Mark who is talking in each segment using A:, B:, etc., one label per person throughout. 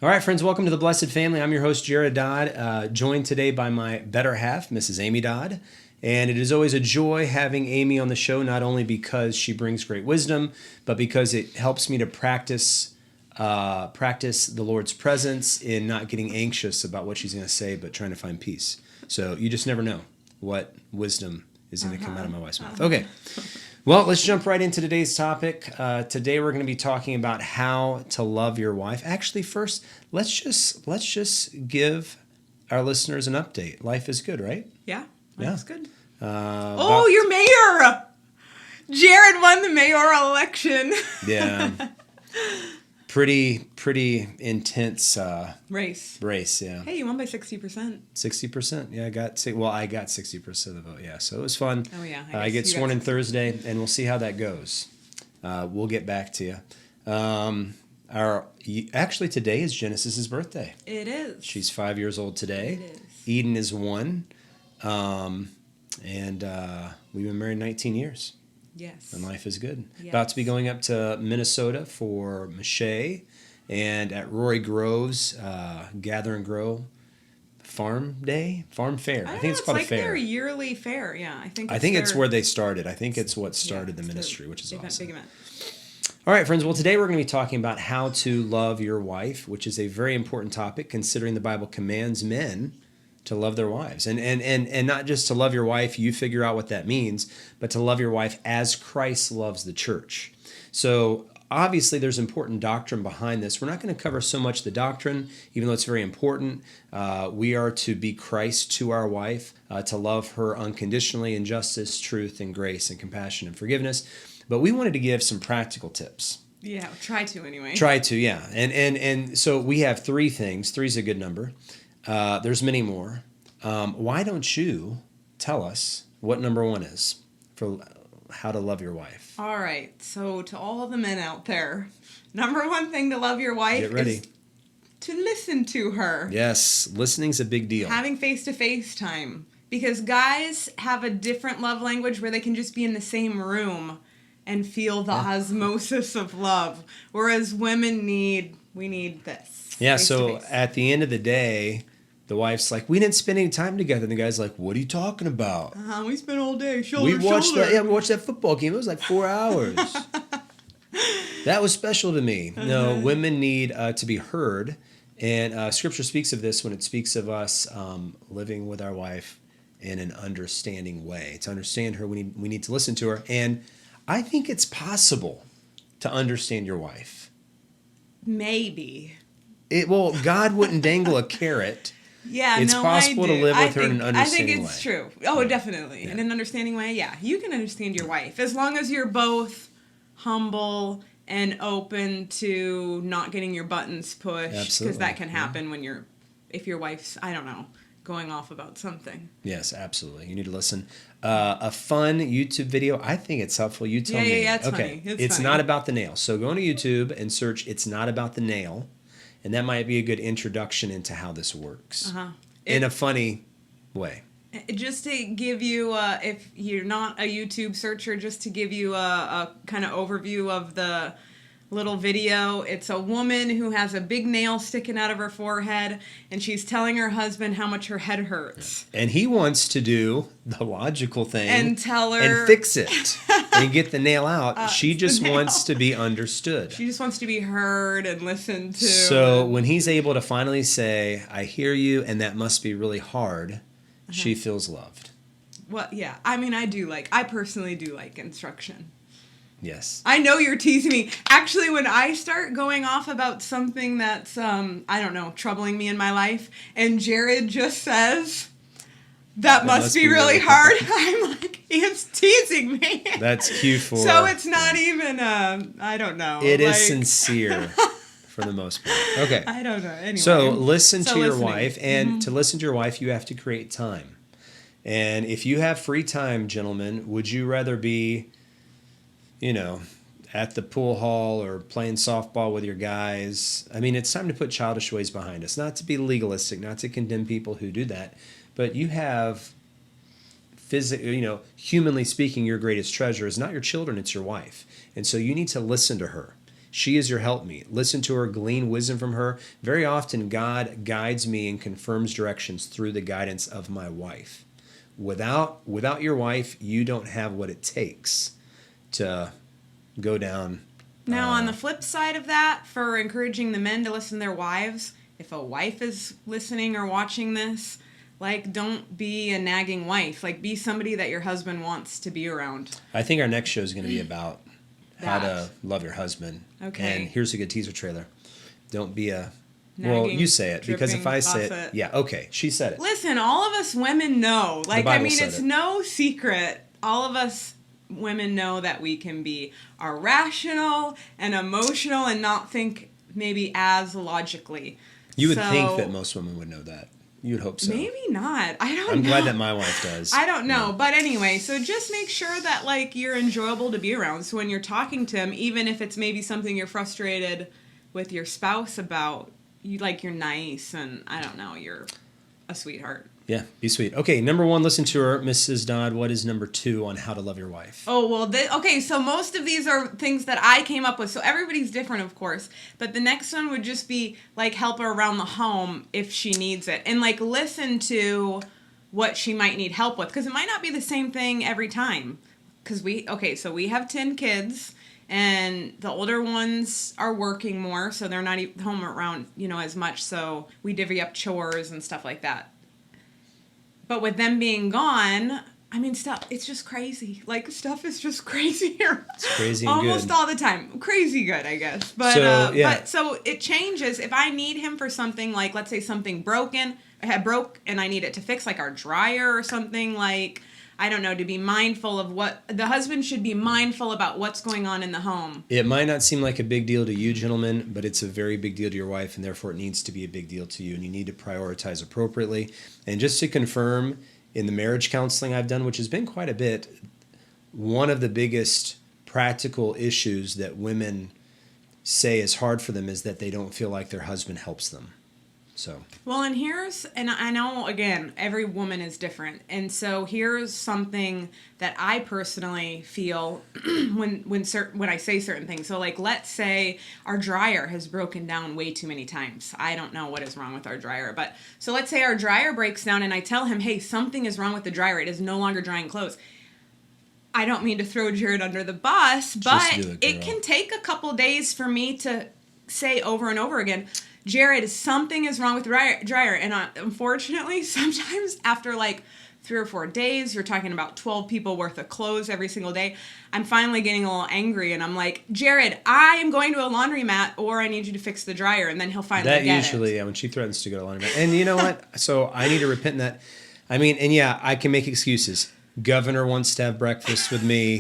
A: All right, friends, welcome to the Blessed Family. I'm your host, Jared Dodd, joined today by my better half, Mrs. Amy Dodd. And it is always a joy having Amy on the show, not only because she brings great wisdom, but because it helps me to practice the Lord's presence in not getting anxious about what she's going to say, but trying to find peace. So you just never know what wisdom is going to come out of my wife's mouth. Okay. Well, let's jump right into today's topic. Today we're going to be talking about how to love your wife. Actually, first, let's just give our listeners an update. Life is good, right?
B: Yeah, life's good.
A: Your
B: mayor! Jared won the mayoral election.
A: Yeah. Pretty intense race, yeah.
B: Hey, you won by 60%.
A: 60%, yeah. I got 60% of the vote, yeah. So it was fun.
B: Oh yeah,
A: I get sworn in Thursday, and we'll see how that goes. We'll get back to you. Actually, today is Genesis's birthday.
B: It is.
A: She's 5 years old today.
B: It is.
A: Eden is 1, and we've been married 19 years.
B: Yes.
A: And life is good.
B: Yes.
A: About to be going up to Minnesota for Mache and at Rory Grove's Gather and Grow Farm Fair. I think it's called a fair.
B: It's like their yearly fair, yeah. I think
A: it's where they started. I think it's what started the ministry, which is awesome.
B: Big event.
A: All right, friends. Well, today we're going to be talking about how to love your wife, which is a very important topic considering the Bible commands men to love their wives. And not just to love your wife, you figure out what that means, but to love your wife as Christ loves the church. So obviously there's important doctrine behind this. We're not going to cover so much the doctrine, even though it's very important. We are to be Christ to our wife, to love her unconditionally in justice, truth, and grace, and compassion and forgiveness. But we wanted to give some practical tips.
B: Yeah, try to anyway.
A: Try to, yeah. And so we have 3 things. 3 is a good number. There's many more. Why don't you tell us what number 1 is for how to love your wife?
B: All right. So to all the men out there, number 1 thing to love your wife is to listen to her.
A: Yes, listening's a big deal.
B: Having face-to-face time. Because guys have a different love language where they can just be in the same room and feel the osmosis of love. Whereas women we need this.
A: Yeah, so at the end of the day, the wife's like, we didn't spend any time together. And the guy's like, what are you talking about?
B: We spent all day, shoulder
A: we
B: to shoulder.
A: We watched that football game. It was like 4 hours. That was special to me. No, women need to be heard. And Scripture speaks of this when it speaks of us living with our wife in an understanding way. To understand her, we need to listen to her. And I think it's possible to understand your wife.
B: Maybe.
A: God wouldn't dangle a carrot.
B: Yeah,
A: it's possible to live with her in an understanding way.
B: I think it's true. Oh, definitely. Yeah. In an understanding way, yeah. You can understand your wife as long as you're both humble and open to not getting your buttons pushed. Because that can happen if your wife's, I don't know, going off about something.
A: Yes, absolutely. You need to listen. A fun YouTube video. I think it's helpful. You tell me.
B: Yeah, it's funny.
A: It's
B: funny.
A: Not about the nail. So go to YouTube and search "It's Not About the Nail," and that might be a good introduction into how this works in a funny way.
B: Just to give you, if you're not a YouTube searcher, just to give you a kind of overview of the little video. It's a woman who has a big nail sticking out of her forehead, and she's telling her husband how much her head hurts.
A: And he wants to do the logical thing
B: and tell her
A: and fix it and get the nail out. She just wants to be understood.
B: She just wants to be heard and listened to.
A: So when he's able to finally say, "I hear you," and that must be really hard, she feels loved.
B: Well, yeah. I mean, I personally do like instruction.
A: Yes.
B: I know you're teasing me. Actually, when I start going off about something that's, I don't know, troubling me in my life, and Jared just says, that must be really hard, I'm like, he's teasing me.
A: That's Q4.
B: So it's not even, I don't know.
A: It is sincere for the most part. Okay.
B: I don't know. Anyway.
A: So listen to your wife, and to listen to your wife, you have to create time. And if you have free time, gentlemen, would you rather be at the pool hall or playing softball with your guys? I mean, it's time to put childish ways behind us. Not to be legalistic, not to condemn people who do that, but you have humanly speaking, your greatest treasure is not your children, it's your wife. And so you need to listen to her. She is your helpmeet. Listen to her, glean wisdom from her. Very often, God guides me and confirms directions through the guidance of my wife. Without your wife, you don't have what it takes to go down.
B: Now, on the flip side of that, for encouraging the men to listen to their wives, if a wife is listening or watching this, like, don't be a nagging wife. Like, be somebody that your husband wants to be around.
A: I think our next show is going to be about how to love your husband. Okay. And here's a good teaser trailer. Don't be a... Nagging, well, you say it, because if I say it... Yeah, okay. She said it.
B: Listen, all of us women know. Like, I mean, it's no secret. All of us women know that we can be irrational and emotional and not think maybe as logically.
A: You would think that most women would know that. You would hope so.
B: Maybe not. I don't know.
A: I'm glad that my wife does.
B: I don't know. Yeah. But anyway, so just make sure that, like, you're enjoyable to be around. So when you're talking to him, even if it's maybe something you're frustrated with your spouse about, you're nice and, I don't know, you're a sweetheart.
A: Yeah, be sweet. Okay, number 1, listen to her. Mrs. Dodd, what is number 2 on how to love your wife?
B: Oh, well, okay, so most of these are things that I came up with. So everybody's different, of course. But the next one would just be, like, help her around the home if she needs it. And, like, listen to what she might need help with. Because it might not be the same thing every time. Because we have 10 kids. And the older ones are working more. So they're not home around, as much. So we divvy up chores and stuff like that. But with them being gone, I mean, it's just crazy. Like, stuff is just crazy here.
A: It's crazy and
B: almost
A: good.
B: all the time. Crazy good, I guess. But so it changes. If I need him for something, like, let's say something broke and I need it to fix, like our dryer or something, like, I don't know, to be mindful of what the husband should be mindful about what's going on in the home.
A: It might not seem like a big deal to you, gentlemen, but it's a very big deal to your wife, and therefore it needs to be a big deal to you, and you need to prioritize appropriately. And just to confirm, in the marriage counseling I've done, which has been quite a bit, one of the biggest practical issues that women say is hard for them is that they don't feel like their husband helps them. So.
B: Well, and I know, again, every woman is different. And so here's something that I personally feel when I say certain things. So, like, let's say our dryer has broken down way too many times. I don't know what is wrong with our dryer. But so let's say our dryer breaks down and I tell him, hey, something is wrong with the dryer. It is no longer drying clothes. I don't mean to throw Jared under the bus, but it can take a couple days for me to say over and over again, Jared, something is wrong with the dryer. And unfortunately, sometimes after like 3 or 4 days, you're talking about 12 people worth of clothes every single day. I'm finally getting a little angry and I'm like, Jared, I am going to a laundromat or I need you to fix the dryer. And then he'll finally get it. That usually,
A: when she threatens to go to a laundromat. And you know what? So I need to repent in that. I mean, and yeah, I can make excuses. Governor wants to have breakfast with me.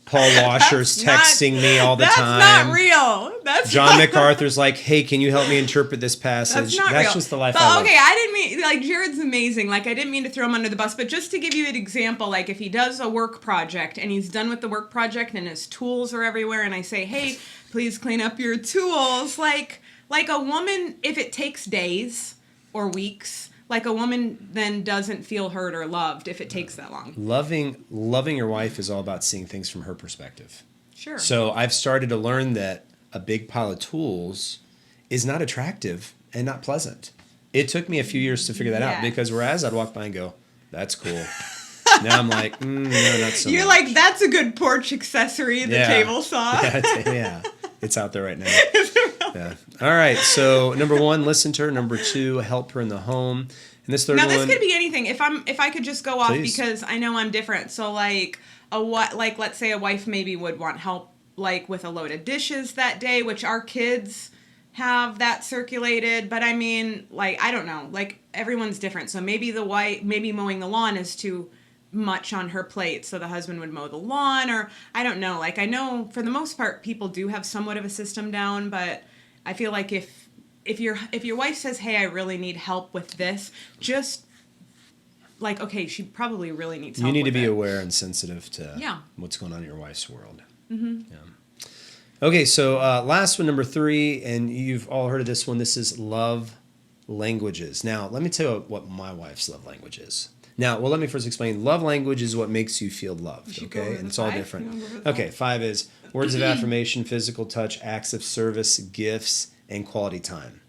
A: Paul Washer's texting me all the time.
B: That's not real.
A: John MacArthur's like, hey, can you help me interpret this passage? That's real. Just the life I live.
B: Okay, I didn't mean, like, Jared's amazing. Like, I didn't mean to throw him under the bus, but just to give you an example, like, if he does a work project and he's done with the work project and his tools are everywhere and I say, hey, please clean up your tools. Like a woman, if it takes days or weeks, like a woman then doesn't feel heard or loved if it takes that long.
A: Loving your wife is all about seeing things from her perspective.
B: Sure.
A: So I've started to learn that a big pile of tools is not attractive and not pleasant. It took me a few years to figure that out because whereas I'd walk by and go, that's cool. Now I'm like, no, not so
B: You're
A: much.
B: like, that's a good porch accessory, the table saw.
A: Yeah, it's out there right now. Yeah. All right. So number 1, listen to her. Number 2, help her in the home. And this third one.
B: Now this could be anything. If I could just go off
A: Please.
B: Because I know I'm different. So let's say a wife maybe would want help like with a load of dishes that day, which our kids have that circulated. But I mean, like, I don't know. Like, everyone's different. So maybe maybe mowing the lawn is too much on her plate, so the husband would mow the lawn, or I don't know. Like, I know for the most part people do have somewhat of a system down, but I feel like if your wife says, hey, I really need help with this, just like, okay, she probably really needs help.
A: You need to be aware and sensitive to what's going on in your wife's world.
B: Mm-hmm.
A: Yeah. Okay, so last one, number 3, and you've all heard of this one. This is love languages. Now, let me tell you what my wife's love language is. Now, well, let me first explain. Love language is what makes you feel loved, okay? And it's all different. Okay, 5 is Words of affirmation, physical touch, acts of service, gifts, and quality time.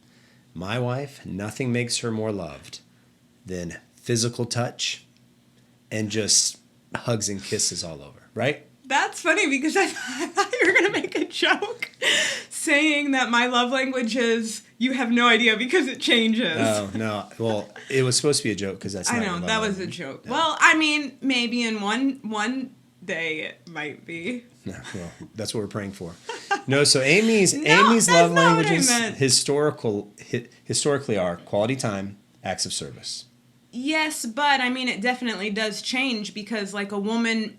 A: My wife, nothing makes her more loved than physical touch and just hugs and kisses all over, right?
B: That's funny because I thought you were going to make a joke saying that my love language is you have no idea because it changes.
A: Oh, no. Well, it was supposed to be a joke because that's not
B: I know, that was a joke. Yeah. Well, I mean, maybe in one day it might be.
A: No, well, that's what we're praying for. No, so Amy's love languages historically are quality time, acts of service.
B: Yes, but I mean, it definitely does change because like a woman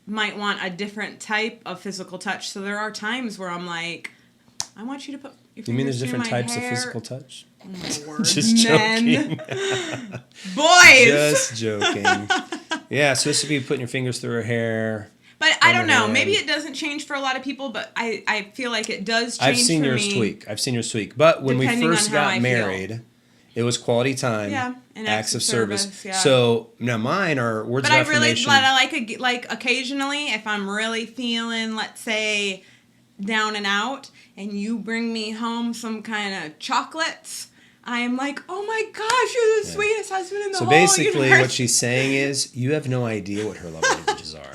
B: might want a different type of physical touch. So there are times where I'm like, I want you to put your fingers
A: You mean there's different
B: through my
A: types
B: hair.
A: of physical touch?
B: Oh my word.
A: Just joking.
B: Boys!
A: Just joking. Yeah, so this would be putting your fingers through her hair.
B: But I don't know. Maybe it doesn't change for a lot of people, but I feel like it does change
A: I've seen yours tweak. But when we first got married, it was quality time,
B: and
A: acts of service.
B: Yeah.
A: So now mine are words of affirmation.
B: But I like occasionally if I'm really feeling, let's say, down and out, and you bring me home some kind of chocolates, I am like, oh my gosh, you're the sweetest husband in the whole universe.
A: So basically what she's saying is you have no idea what her love languages are.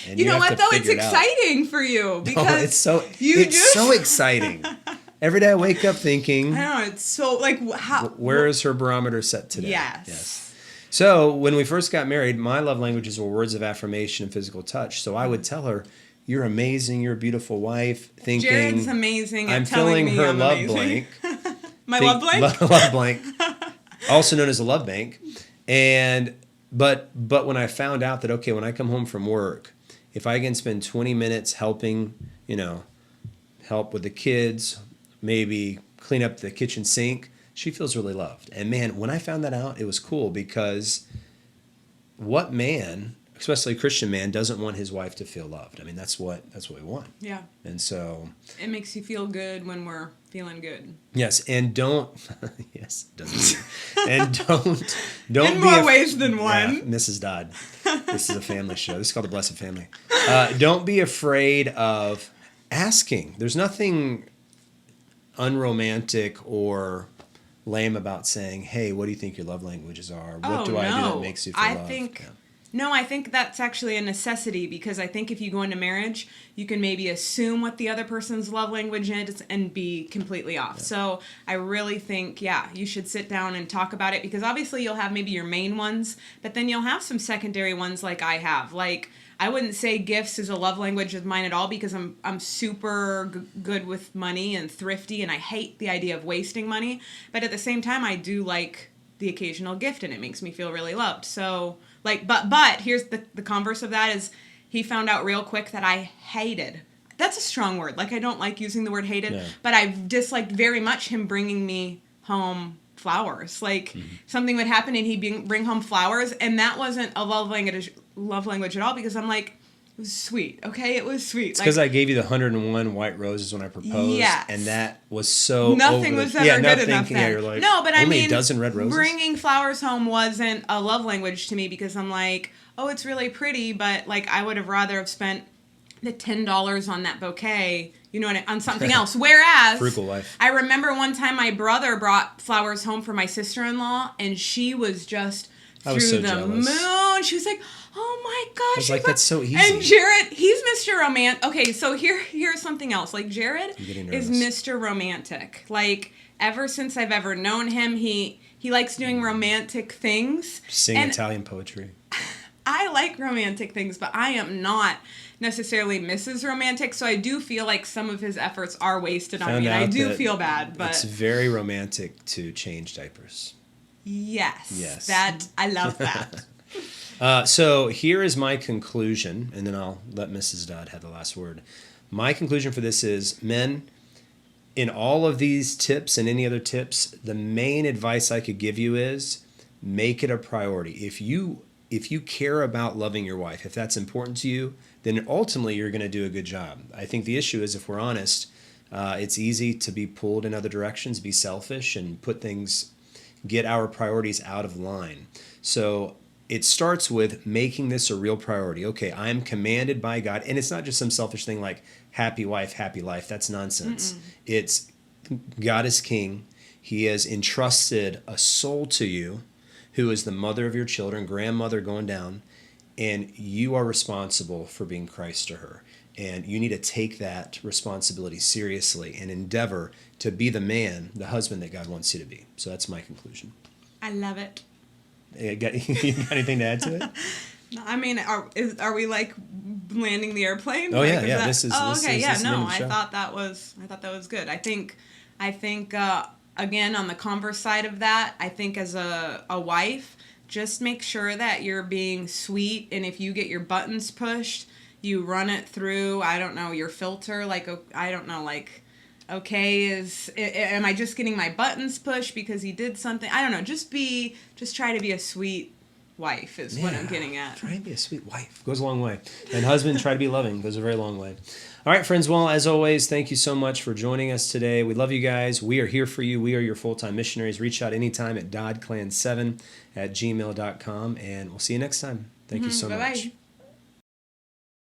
A: And
B: you know what, though? It's exciting for you. Because
A: it's so exciting. Every day I wake up thinking,
B: I know, it's so, like, how...
A: Where is her barometer set today?
B: Yes.
A: So when we first got married, my love languages were words of affirmation and physical touch. So I would tell her, you're amazing, you're a beautiful wife, thinking...
B: Jared's amazing at
A: I'm
B: telling
A: filling
B: me
A: her
B: I'm
A: love
B: amazing.
A: blank.
B: My love blank?
A: Love blank. Also known as a love bank. But when I found out that, okay, when I come home from work, if I can spend 20 minutes helping, help with the kids, maybe clean up the kitchen sink, she feels really loved. And man, when I found that out, it was cool because what man, especially a Christian man, doesn't want his wife to feel loved? I mean, that's what we want.
B: Yeah.
A: And so
B: it makes you feel good when we're feeling good.
A: Yes, and don't don't
B: in
A: be
B: more ways than one.
A: Yeah, Mrs. Dodd. This is a family show. This is called The Blessed Family. Don't be afraid of asking. There's nothing unromantic or lame about saying, "Hey, what do you think your love languages are? What do I do that makes you feel loved?"
B: No, I think that's actually a necessity because I think if you go into marriage, you can maybe assume what the other person's love language is and be completely off. Yeah. So I really think, you should sit down and talk about it because obviously you'll have maybe your main ones, but then you'll have some secondary ones like I have. Like, I wouldn't say gifts is a love language of mine at all because I'm super good with money and thrifty and I hate the idea of wasting money. But at the same time, I do like the occasional gift and it makes me feel really loved. So... but here's the converse of that is he found out real quick that I hated. That's a strong word. Like, I don't like using the word hated, but I've disliked very much him bringing me home flowers. Like, something would happen and he'd bring home flowers, and that wasn't a love language at all because I'm like, it was sweet, okay? It was sweet.
A: It's because I gave you the 101 white roses when I proposed, and that was so
B: nothing was ever good enough then.
A: You're like,
B: no, but I mean,
A: a dozen red roses?
B: Bringing flowers home wasn't a love language to me because I'm like, oh, it's really pretty, but like I would have rather have spent the $10 on that bouquet, on something else. Whereas,
A: frugal life.
B: I remember one time my brother brought flowers home for my sister-in-law, and she was just through the
A: jealous.
B: moon. She was like, oh my gosh.
A: I was like, that's so easy.
B: And Jared, he's Mr. Romantic. Okay, so here's something else. Like, Jared is Mr. Romantic. Like, ever since I've ever known him, he likes doing romantic things.
A: Sing Italian poetry.
B: I like romantic things, but I am not necessarily Mrs. Romantic, so I do feel like some of his efforts are wasted on me, and I do feel bad. But
A: it's very romantic to change diapers.
B: Yes. I love that.
A: So here is my conclusion, and then I'll let Mrs. Dodd have the last word. My conclusion for this is, men, in all of these tips and any other tips, the main advice I could give you is make it a priority. If you care about loving your wife, if that's important to you, then ultimately you're going to do a good job. I think the issue is, if we're honest, it's easy to be pulled in other directions, be selfish, and get our priorities out of line. So it starts with making this a real priority. Okay, I'm commanded by God. And it's not just some selfish thing like happy wife, happy life. That's nonsense. It's God is king. He has entrusted a soul to you who is the mother of your children, grandmother going down, and you are responsible for being Christ to her. And you need to take that responsibility seriously and endeavor to be the man, the husband that God wants you to be. So that's my conclusion.
B: I love it.
A: You got anything to add to it?
B: No, I mean, are we like landing the airplane?
A: Oh,
B: like,
A: yeah, yeah.
B: This is
A: I
B: thought that was good. I think again, on the converse side of that, I think as a wife, just make sure that you're being sweet, and if you get your buttons pushed, you run it through, I don't know, your filter, like, I don't know, like, okay, am I just getting my buttons pushed because he did something? I don't know, just try to be a sweet wife is what I'm getting at.
A: Try to be a sweet wife. Goes a long way. And husband, try to be loving. Goes a very long way. All right, friends. Well, as always, thank you so much for joining us today. We love you guys. We are here for you. We are your full-time missionaries. Reach out anytime at dodclan7@gmail.com, and we'll see you next time. Thank you so much.
B: Bye-bye.